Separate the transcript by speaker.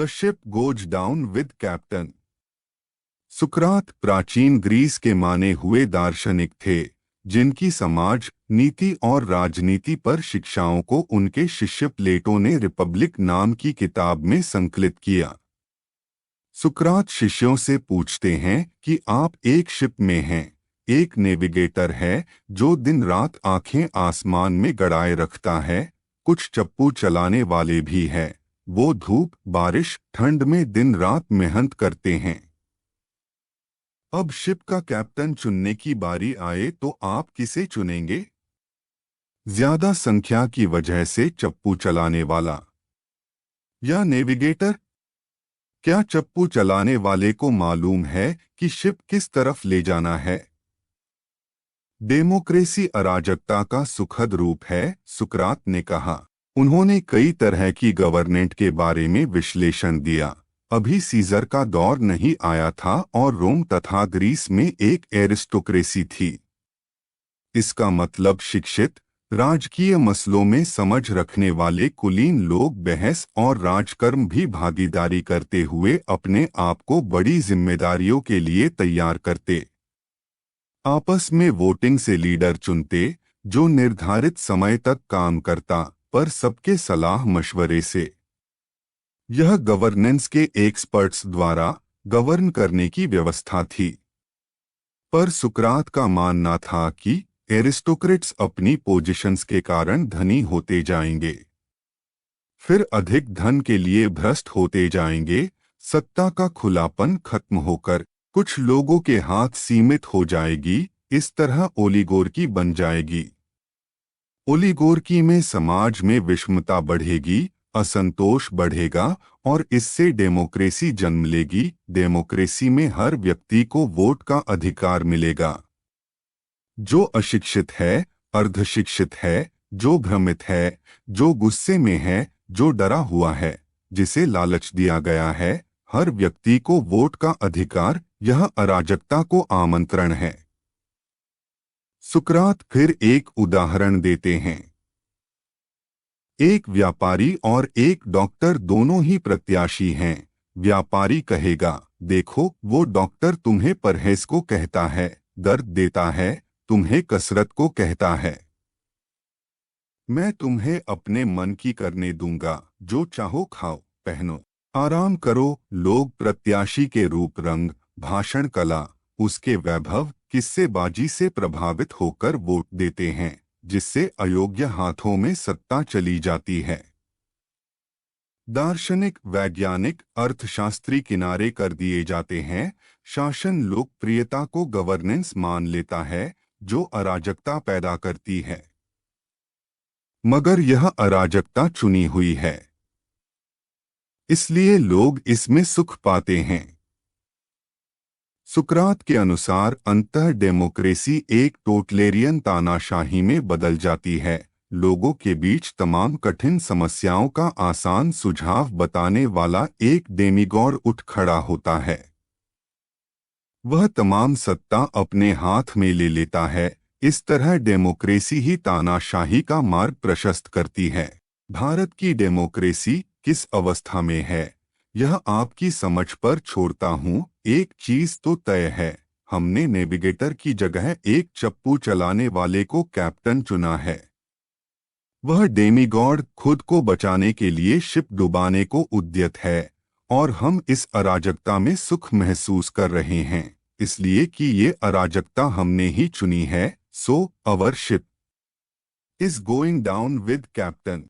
Speaker 1: The ship goes down with captain. सुकरात प्राचीन Greece के माने हुए दार्शनिक थे, जिनकी समाज, नीति और राजनीति पर शिक्षाओं को उनके शिष्य प्लेटो ने रिपब्लिक नाम की किताब में संकलित किया। सुकरात शिष्यों से पूछते हैं कि आप एक शिप में हैं, एक नेविगेटर है जो दिन रात आंखें आसमान में गड़ाए रखता है, कुछ चप्पू चलाने वाले भी हैं, वो धूप, बारिश, ठंड में दिन रात मेहनत करते हैं। अब शिप का कैप्टन चुनने की बारी आए तो आप किसे चुनेंगे? ज्यादा संख्या की वजह से चप्पू चलाने वाला या नेविगेटर? क्या चप्पू चलाने वाले को मालूम है कि शिप किस तरफ ले जाना है? डेमोक्रेसी अराजकता का सुखद रूप है, सुकरात ने कहा। उन्होंने कई तरह की गवर्नेंट के बारे में विश्लेषण दिया। अभी सीजर का दौर नहीं आया था और रोम तथा ग्रीस में एक एरिस्टोक्रेसी थी। इसका मतलब शिक्षित, राजकीय मसलों में समझ रखने वाले कुलीन लोग बहस और राजकर्म भी भागीदारी करते हुए अपने आप को बड़ी जिम्मेदारियों के लिए तैयार करते। आपस में वोटिंग से लीडर चुनते, जो निर्धारित समय तक काम करता, पर सबके सलाह मशवरे से। यह गवर्नेंस के एक्सपर्ट्स द्वारा गवर्न करने की व्यवस्था थी। पर सुकरात का मानना था कि एरिस्टोक्रेट्स अपनी पोजीशंस के कारण धनी होते जाएंगे, फिर अधिक धन के लिए भ्रष्ट होते जाएंगे, सत्ता का खुलापन खत्म होकर कुछ लोगों के हाथ सीमित हो जाएगी, इस तरह ओलिगोर्की बन जाएगी। ओलिगोर्की में समाज में विषमता बढ़ेगी, असंतोष बढ़ेगा और इससे डेमोक्रेसी जन्म लेगी। डेमोक्रेसी में हर व्यक्ति को वोट का अधिकार मिलेगा। जो अशिक्षित है, अर्धशिक्षित है, जो भ्रमित है, जो गुस्से में है, जो डरा हुआ है, जिसे लालच दिया गया है, हर व्यक्ति को वोट का अधिकार, यह अराजकता को आमंत्रण है। सुकरात फिर एक उदाहरण देते हैं। एक व्यापारी और एक डॉक्टर दोनों ही प्रत्याशी हैं। व्यापारी कहेगा, देखो वो डॉक्टर तुम्हें परहेज को कहता है, दर्द देता है, तुम्हें कसरत को कहता है। मैं तुम्हें अपने मन की करने दूंगा, जो चाहो खाओ, पहनो, आराम करो। लोग प्रत्याशी के रूप, रंग, भाषण कला, उसके वैभव, किस्सेबाजी से प्रभावित होकर वोट देते हैं, जिससे अयोग्य हाथों में सत्ता चली जाती है। दार्शनिक, वैज्ञानिक, अर्थशास्त्री किनारे कर दिए जाते हैं। शासन लोकप्रियता को गवर्नेंस मान लेता है, जो अराजकता पैदा करती है। मगर यह अराजकता चुनी हुई है, इसलिए लोग इसमें सुख पाते हैं। सुकरात के अनुसार अंततः डेमोक्रेसी एक टोटलेरियन तानाशाही में बदल जाती है। लोगों के बीच तमाम कठिन समस्याओं का आसान सुझाव बताने वाला एक डेमिगॉड उठ खड़ा होता है। वह तमाम सत्ता अपने हाथ में ले लेता है। इस तरह डेमोक्रेसी ही तानाशाही का मार्ग प्रशस्त करती है। भारत की डेमोक्रेसी किस अवस्था में है, यह आपकी समझ पर छोड़ता हूँ। एक चीज तो तय है, हमने नेविगेटर की जगह एक चप्पू चलाने वाले को कैप्टन चुना है। वह डेमिगॉड खुद को बचाने के लिए शिप डुबाने को उद्यत है, और हम इस अराजकता में सुख महसूस कर रहे हैं, इसलिए कि ये अराजकता हमने ही चुनी है। So our ship is going down with captain.